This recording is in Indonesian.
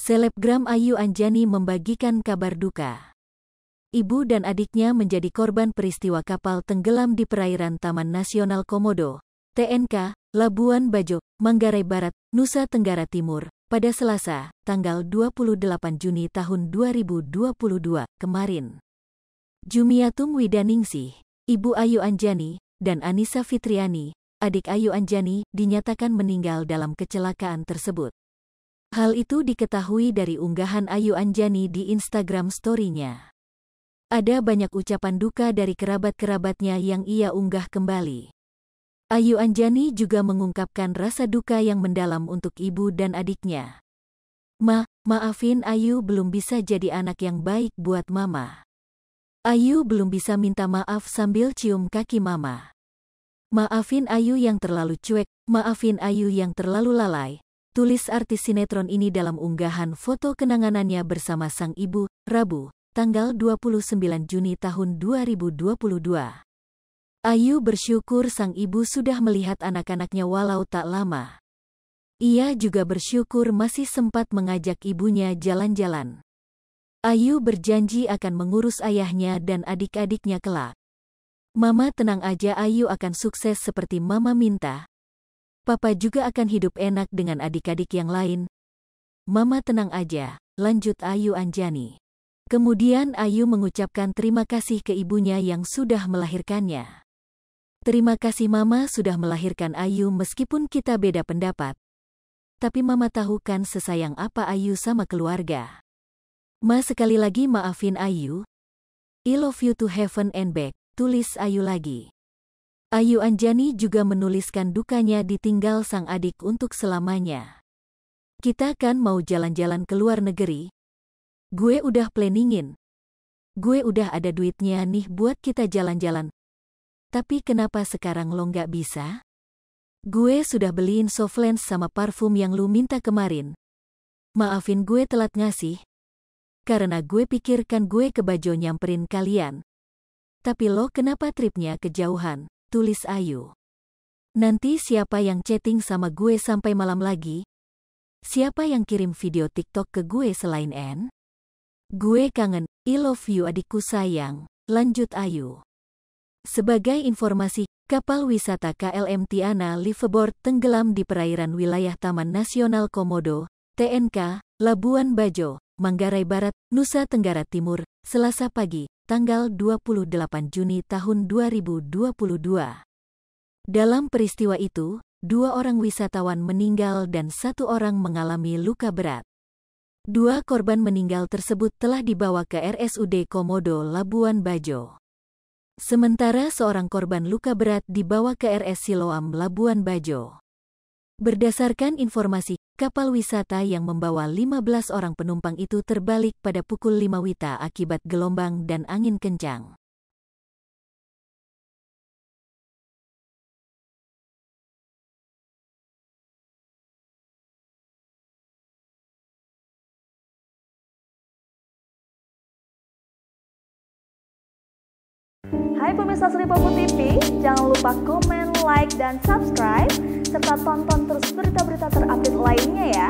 Selebgram Ayu Anjani membagikan kabar duka. Ibu dan adiknya menjadi korban peristiwa kapal tenggelam di perairan Taman Nasional Komodo, TNK, Labuan Bajo, Manggarai Barat, Nusa Tenggara Timur, pada Selasa, tanggal 28 Juni tahun 2022 kemarin. Jumiatum Widaningsih, Ibu Ayu Anjani, dan Anissa Fitriani, adik Ayu Anjani, dinyatakan meninggal dalam kecelakaan tersebut. Hal itu diketahui dari unggahan Ayu Anjani di Instagram story-nya. Ada banyak ucapan duka dari kerabat-kerabatnya yang ia unggah kembali. Ayu Anjani juga mengungkapkan rasa duka yang mendalam untuk ibu dan adiknya. Maafin Ayu, belum bisa jadi anak yang baik buat mama. Ayu belum bisa minta maaf sambil cium kaki mama. Maafin Ayu yang terlalu cuek, maafin Ayu yang terlalu lalai, tulis artis sinetron ini dalam unggahan foto kenanganannya bersama sang ibu, Rabu, tanggal 29 Juni tahun 2022. Ayu bersyukur sang ibu sudah melihat anak-anaknya walau tak lama. Ia juga bersyukur masih sempat mengajak ibunya jalan-jalan. Ayu berjanji akan mengurus ayahnya dan adik-adiknya kelak. Mama tenang aja, Ayu akan sukses seperti mama minta. Papa juga akan hidup enak dengan adik-adik yang lain. Mama tenang aja, lanjut Ayu Anjani. Kemudian Ayu mengucapkan terima kasih ke ibunya yang sudah melahirkannya. Terima kasih mama sudah melahirkan Ayu meskipun kita beda pendapat. Tapi mama tahu kan sesayang apa Ayu sama keluarga. Sekali lagi maafin Ayu. I love you to heaven and back, tulis Ayu lagi. Ayu Anjani juga menuliskan dukanya ditinggal sang adik untuk selamanya. Kita kan mau jalan-jalan ke luar negeri. Gue udah planningin. Gue udah ada duitnya nih buat kita jalan-jalan. Tapi kenapa sekarang lo nggak bisa? Gue sudah beliin softLens sama parfum yang lu minta kemarin. Maafin gue telat ngasih. Karena gue pikirkan gue ke Bajo nyamperin kalian. Tapi lo kenapa tripnya kejauhan? Tulis Ayu. Nanti siapa yang chatting sama gue sampai malam lagi? Siapa yang kirim video TikTok ke gue selain N? Gue kangen, I love you adikku sayang, lanjut Ayu. Sebagai informasi, kapal wisata KLM Tiana Liveaboard tenggelam di perairan wilayah Taman Nasional Komodo, TNK, Labuan Bajo, Manggarai Barat, Nusa Tenggara Timur, Selasa pagi, tanggal 28 Juni tahun 2022. Dalam peristiwa itu, 2 orang wisatawan meninggal dan 1 orang mengalami luka berat. 2 korban meninggal tersebut telah dibawa ke RSUD Komodo Labuan Bajo. Sementara seorang korban luka berat dibawa ke RS Siloam Labuan Bajo. Berdasarkan informasi, kapal wisata yang membawa 15 orang penumpang itu terbalik pada pukul 5 WITA akibat gelombang dan angin kencang. Hai pemirsa Sri Popo TV, jangan lupa komen, like, dan subscribe, serta tonton terus berita-berita terupdate lainnya ya.